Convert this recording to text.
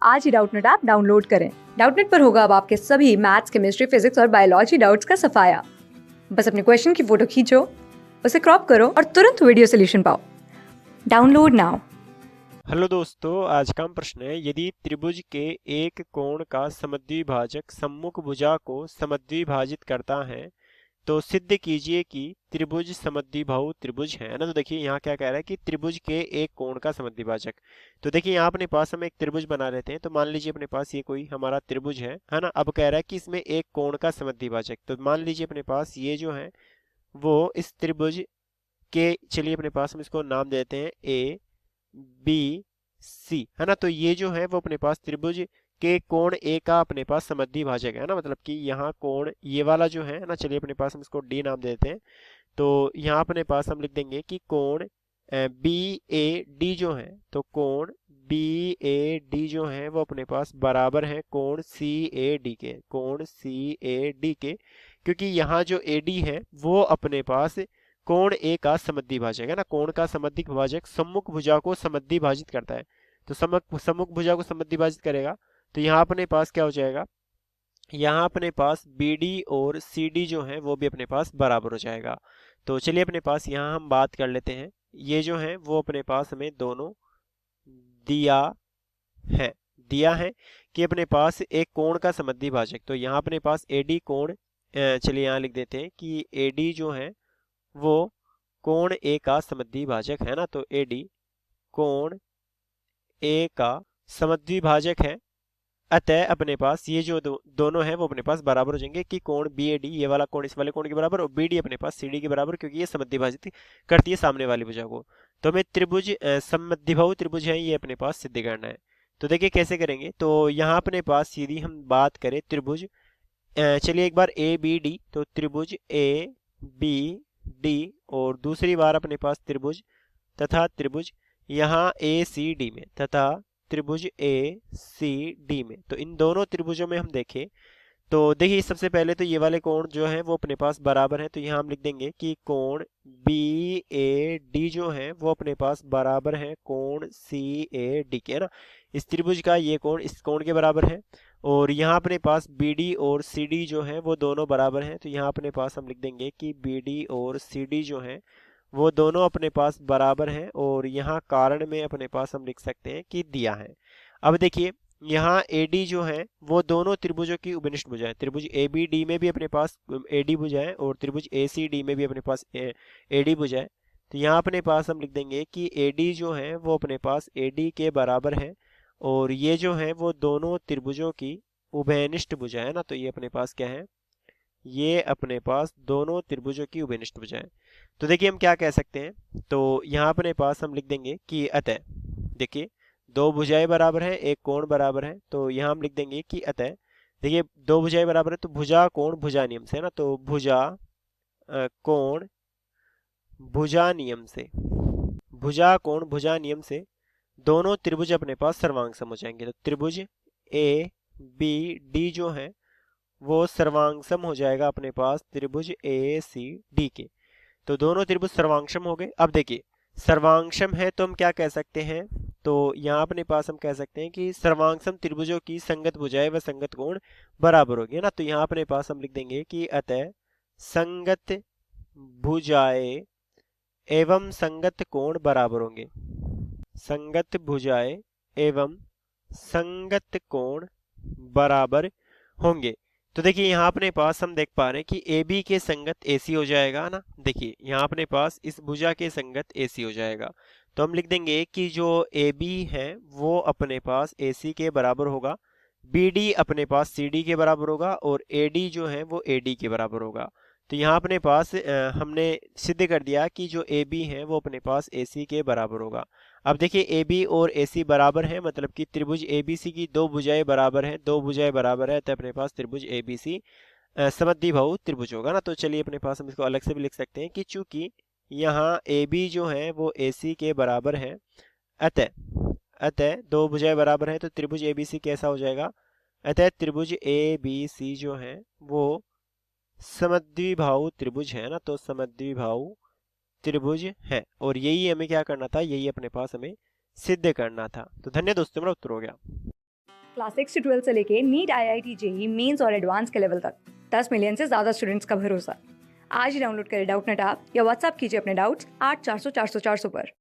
आज ही Doubtnut app download करें। Doubtnut पर होगा अब आपके सभी मैथ्स, केमिस्ट्री, फिजिक्स और बायोलॉजी डाउट्स का सफाया। बस अपने क्वेश्चन की फोटो खींचो, उसे क्रॉप करो और तुरंत वीडियो सोल्यूशन पाओ। Download now. हेलो दोस्तों, आज का हम प्रश्न है, यदि त्रिभुज के एक कोण का समद्विभाजक सम्मुख भुजा को समद्विभाजित करता है तो सिद्ध कीजिए कि त्रिभुज समद्विबाहु त्रिभुज है ना। तो देखिए यहाँ क्या कह रहा है कि त्रिभुज के एक कोण का समद्विभाजक। तो देखिए यहाँ अपने पास हम एक त्रिभुज बना लेते हैं। तो मान लीजिए अपने पास ये कोई हमारा त्रिभुज है ना। अब कह रहा है कि इसमें एक कोण का समद्विभाजक। तो मान लीजिए अपने पास ये जो है वो इस त्रिभुज के, चलिए अपने पास हम इसको नाम देते हैं ए बी सी, है ना। तो ये जो है वो अपने पास त्रिभुज के कोण ए का अपने पास समद्विभाजक है ना। मतलब कि यहाँ कोण ये वाला जो है ना, चलिए अपने पास हम इसको डी नाम देते हैं। तो यहाँ अपने पास हम लिख देंगे कि कोण बी ए डी जो है, तो कोण बी ए डी जो है वो अपने पास बराबर है कोण सी ए डी के, कोण सी ए डी के। क्योंकि यहाँ जो ए डी है वो अपने पास कोण ए का समद्विभाजक है ना। कोण का समद्विभाजक सम्मुख भुजा को समद्विभाजित करता है। तो सम्मुख भुजा को समद्विभाजित करेगा तो यहाँ अपने पास क्या हो जाएगा, यहाँ अपने पास बी डी और सी डी जो है वो भी अपने पास बराबर हो जाएगा। तो चलिए अपने पास यहाँ हम बात कर लेते हैं। ये जो है वो अपने पास हमें दोनों दिया है, दिया है कि अपने पास एक कोण का समद्विभाजक। तो यहाँ अपने पास एडी कोण, चलिए यहाँ लिख देते हैं कि एडी जो है वो कोण ए का समद्विभाजक है ना। तो एडी कोण ए का समद्विभाजक है। अतः अपने पास ये जो दोनों हैं वो अपने पास बराबर हो जाएंगे कि कोण बी ए डी, ये वाला कोण इस वाले कोण के बराबर, और बी डी अपने पास सी डी के बराबर, क्योंकि ये समद्विभाजित करती है सामने वाली भुजा को। तो हमें त्रिभुज समद्विबाहु त्रिभुज है ये अपने पास सिद्ध करना है। तो देखिए कैसे करेंगे। तो यहाँ अपने पास यदि हम बात करें त्रिभुज, चलिए एक बार ए बी डी, तो त्रिभुज ए बी डी, और दूसरी बार अपने पास त्रिभुज तथा त्रिभुज यहाँ ए सी डी में, तथा त्रिभुज ए सी डी में। तो इन दोनों त्रिभुजों में हम देखें तो देखिए सबसे पहले तो ये वाले कोण जो है वो अपने पास बराबर है। तो यहाँ हम लिख देंगे कि कोण बी ए डी जो है वो अपने पास बराबर है कोण सी ए डी के, है ना। इस त्रिभुज का ये कोण इस कोण के बराबर है। और यहाँ अपने पास बी डी और सी डी जो है वो दोनों बराबर हैं। तो यहाँ अपने पास हम लिख देंगे कि बी डी और सी डी जो है वो दोनों अपने पास बराबर हैं। और यहाँ कारण में अपने पास हम लिख सकते हैं कि दिया है। अब देखिए यहाँ AD जो है वो दोनों त्रिभुजों की उभयनिष्ठ भुजा है। त्रिभुज ABD में भी अपने पास AD भुजा है और त्रिभुज ACD में भी अपने पास AD भुजा है। तो यहाँ अपने पास हम लिख देंगे कि AD जो है वो अपने पास AD के बराबर है। और ये जो है वो दोनों त्रिभुजों की उभयनिष्ठ भुजा है ना। तो ये अपने पास क्या है, ये अपने पास दोनों त्रिभुजों की उभयनिष्ठ भुजा है। तो देखिए हम क्या कह सकते हैं। तो यहाँ अपने पास हम लिख देंगे कि अतः, देखिए दो भुजाएं बराबर हैं, एक कोण बराबर है। तो यहाँ हम लिख देंगे कि अतः, देखिए दो भुजाएं बराबर है तो भुजा कोण भुजा नियम से, है ना। तो भुजा कोण भुजा नियम से, भुजा कोण भुजा नियम से दोनों त्रिभुज अपने पास सर्वांग सम हो जाएंगे। तो त्रिभुज ए बी डी जो है वो सर्वांग सम हो जाएगा अपने पास त्रिभुज ए सी डी के। तो दोनों त्रिभुज सर्वांगसम हो गए। अब देखिए सर्वांगसम है तो हम क्या कह सकते हैं, तो यहाँ अपने पास हम कह सकते हैं कि सर्वांगसम त्रिभुजों की संगत भुजाएं व संगत कोण बराबर होगी, है ना। तो यहाँ अपने पास हम लिख देंगे कि अतः संगत भुजाएं एवं संगत कोण बराबर होंगे, संगत भुजाएं एवं संगत कोण बराबर होंगे। तो देखिए यहाँ अपने पास हम देख पा रहे हैं कि ए बी के संगत ए सी हो जाएगा ना। देखिए यहाँ अपने पास इस भुजा के संगत ए सी हो जाएगा। तो हम लिख देंगे कि जो ए बी है वो अपने पास ए सी के बराबर होगा, बी डी अपने पास सी डी के बराबर होगा, और ए डी जो है वो ए डी के बराबर होगा। तो यहाँ अपने पास हमने सिद्ध कर दिया कि जो ए बी है वो अपने पास ए सी के बराबर होगा। अब देखिए ए बी और ए सी बराबर है, मतलब कि त्रिभुज ए बी सी की दो भुजाएं बराबर हैं, दो भुजाएं बराबर है तो अपने पास त्रिभुज ए बी सी समद्विबाहु त्रिभुज होगा ना। तो चलिए अपने पास हम इसको अलग से भी लिख सकते हैं कि चूंकि यहाँ ए बी जो है वो ए सी के बराबर है, अतः अतः दो भुजाएं बराबर हैं तो त्रिभुज ए बी सी कैसा हो जाएगा, अतः त्रिभुज ए बी सी जो है वो समद्विबाहु त्रिभुज है ना। तो समद्विबाहु त्रिभुज है, और यही हमें क्या करना था, यही अपने पास हमें सिद्ध करना था। तो धन्यवाद दोस्तों, मेरा उत्तर हो गया। क्लास 6 से 12 से लेके नीट, IIT, जेई मेंस और एडवांस के लेवल तक 10 मिलियन से ज्यादा स्टूडेंट्स का भरोसा। आज ही डाउनलोड करें डाउटनेट ऐप या व्हाट्सएप कीजिए अपने डाउट्स 8400 400 400 पर।